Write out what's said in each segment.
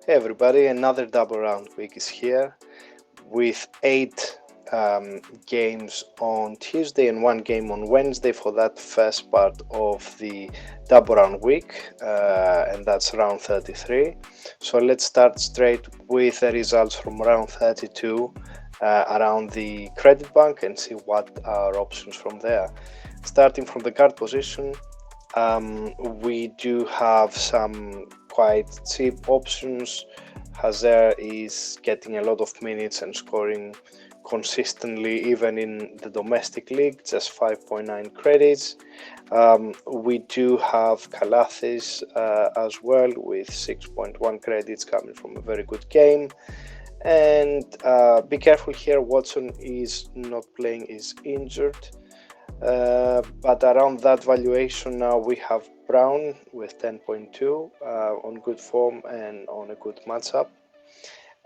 Hey everybody, another double round week is here with 8 games on Tuesday and 1 game on Wednesday for that first part of the double round week, and that's round 33. So let's start straight with the results from round 32 around the credit bank and see what are options from there. Starting from the guard position, we do have some quite cheap options. Hazer is getting a lot of minutes and scoring consistently, even in the domestic league, just 5.9 credits. We do have Kalathis as well with 6.1 credits coming from a very good game. And be careful here, Watson is not playing, is injured. But around that valuation now we have Brown with 10.2 on good form and on a good matchup.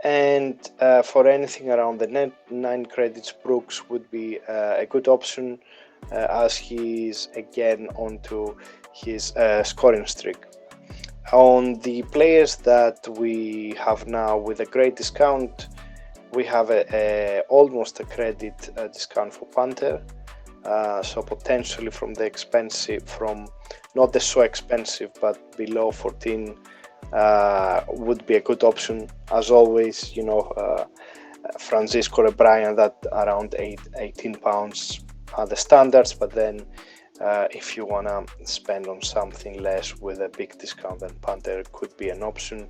And for anything around the net 9 credits, Brooks would be a good option as he is again onto his scoring streak. On the players that we have now with a great discount, we have almost a credit discount for Panther. So potentially from the expensive, from not the so expensive but below 14 would be a good option. As always, Francisco Rebrian that around £18 are the standards, but then if you want to spend on something less with a big discount, then Panther could be an option.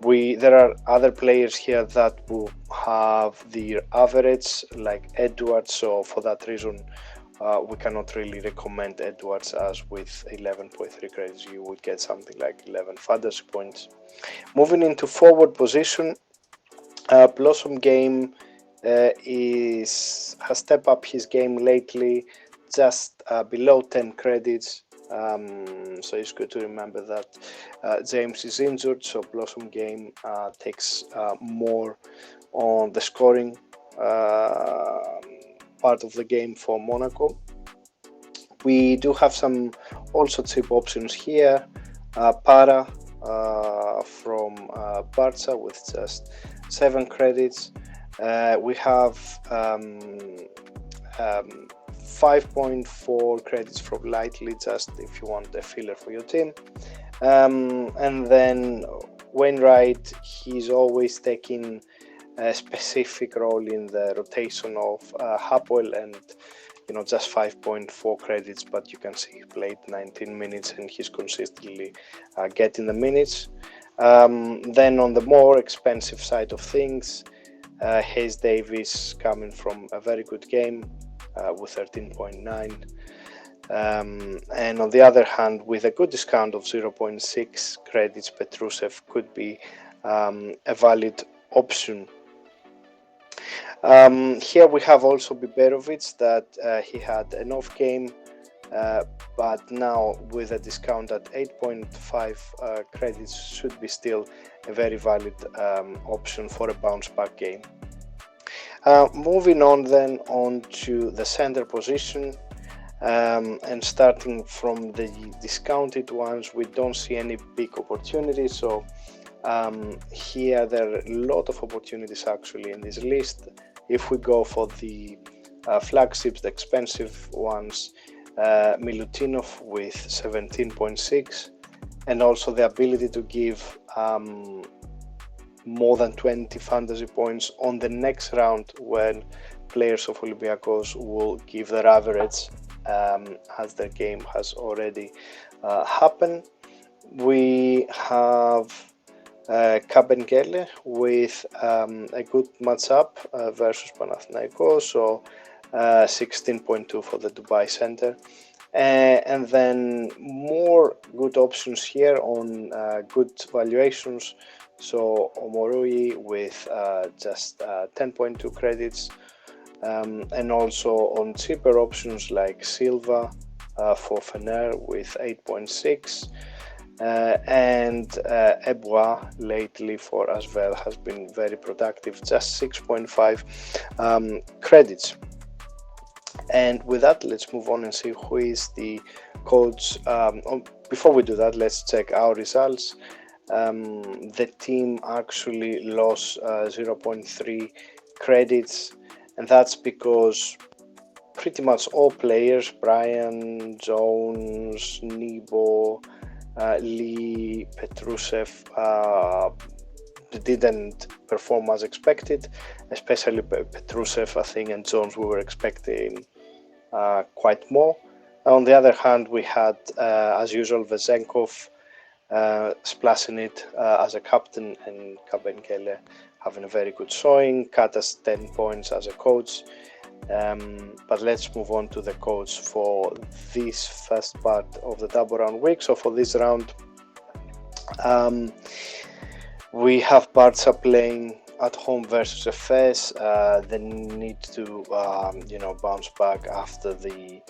There are other players here that will have their average like Edwards, so for that reason we cannot really recommend Edwards, as with 11.3 credits you would get something like 11 fantasy points. Moving into forward position, Blossom Game has stepped up his game lately, just below 10 credits. So it's good to remember that James is injured, so Blossom Game takes more on the scoring part of the game for Monaco. We do have some also cheap options here. Para from Barca with just 7 credits. We have 5.4 credits from Lightly, just if you want a filler for your team. And then Wainwright, he's always taking a specific role in the rotation of Hapoel, and just 5.4 credits, but you can see he played 19 minutes and he's consistently getting the minutes. Then on the more expensive side of things, Hayes Davis coming from a very good game with 13.9. And on the other hand, with a good discount of 0.6 credits, Petrusev could be a valid option. Here we have also Biberovic that he had an off game, but now with a discount at 8.5 credits should be still a very valid option for a bounce back game. Moving on then on to the center position, and starting from the discounted ones, we don't see any big opportunities. So here there are a lot of opportunities actually in this list. If we go for the flagships, the expensive ones, Milutinov with 17.6, and also the ability to give more than 20 fantasy points on the next round when players of Olympiacos will give their average, as their game has already happened. We have Kabengele with a good matchup versus Panathinaikos, so 16.2 for the Dubai Center. And then more good options here on good valuations. So Omorui with just 10.2 credits, and also on cheaper options like Silva for Fener with 8.6. And Ebois lately for as well has been very productive, just 6.5 credits. And with that, let's move on and see who is the coach. Before we do that, let's check our results. The team actually lost 0.3 credits, and that's because pretty much all players, Brian, Jones, Nebo, Lee, Petrusev, didn't perform as expected, especially Petrusev, I think, and Jones we were expecting quite more. On the other hand, we had, as usual, Vezenkov splashing it as a captain, and Kabengele having a very good showing, Katas 10 points as a coach. But let's move on to the coach for this first part of the double round week. So for this round, we have Barca playing at home versus FS. They need to bounce back after the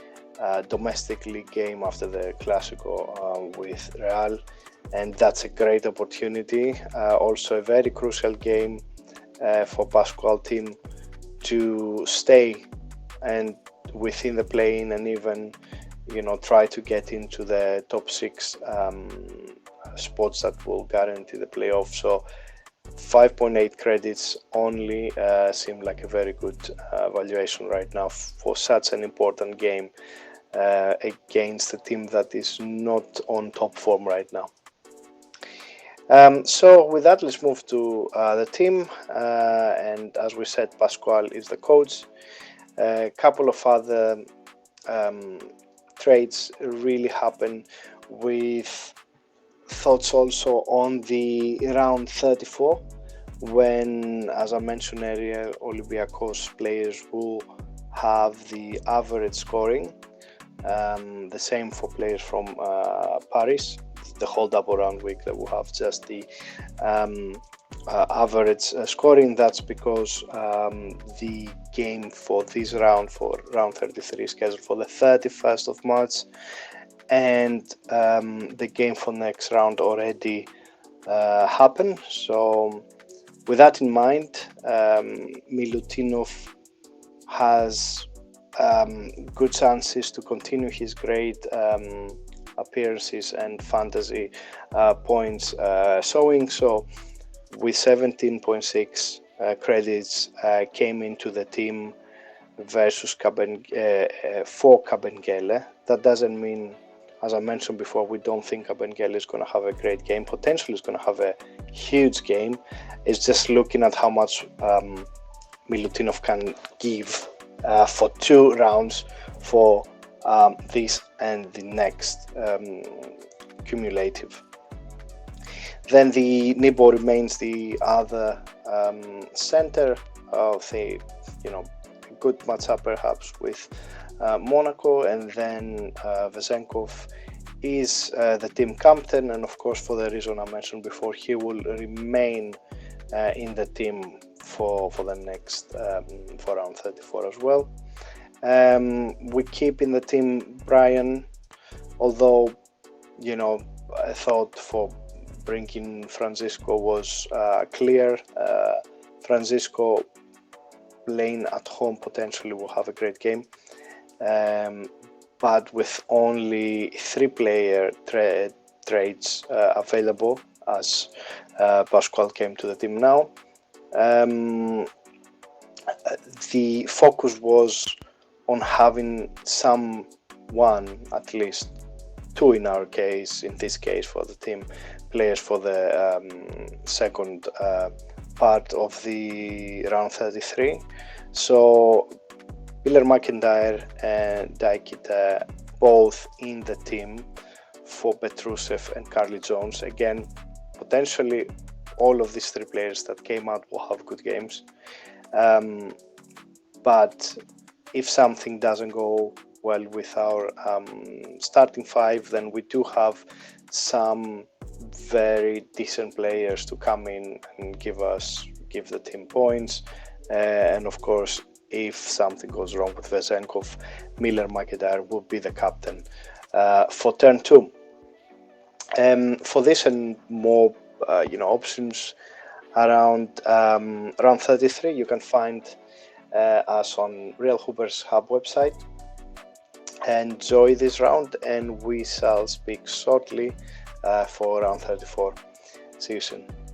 domestic league game, after the Clásico with Real, and that's a great opportunity. Also a very crucial game for Pascual team to stay and within the play-in, and even try to get into the top 6 spots that will guarantee the playoff. So 5.8 credits only seem like a very good valuation right now for such an important game against a team that is not on top form right now. So with that, let's move to the team, and as we said, Pascual is the coach. A couple of other trades really happen, with thoughts also on the round 34, when, as I mentioned earlier, Olympiacos players will have the average scoring, the same for players from Paris. The whole double round week that will have just the average scoring. That's because the game for this round, for round 33, is scheduled for the 31st of March, and the game for next round already happened. So with that in mind, Milutinov has good chances to continue his great appearances and fantasy points showing. So with 17.6 credits came into the team versus for Kabengele. That doesn't mean, as I mentioned before, we don't think Kabengele is going to have a great game. Potentially is going to have a huge game. It's just looking at how much Milutinov can give for 2 rounds for this and the next cumulative. Then the Nebo remains the other center of a good matchup perhaps with Monaco, and then Vezenkov is the team captain, and of course, for the reason I mentioned before, he will remain in the team for the next for round 34 as well. We keep in the team Brian, although I thought for bringing Francisco was clear. Francisco playing at home potentially will have a great game, but with only 3 player trades available as Pascual came to the team now. The focus was on having someone, at least 2 in our case, in this case for the team, players for the second part of the round 33. So Miller McIntyre and Daikita both in the team for Petrusev and Carly Jones. Again, potentially all of these 3 players that came out will have good games. But if something doesn't go well with our starting 5, then we do have some very decent players to come in and give the team points. And of course, if something goes wrong with Vezenkov, Miller McIntyre will be the captain for turn 2. For this and more options around round 33, you can find us on Real Hoopers Hub website. Enjoy this round, and we shall speak shortly for round 34. See you soon.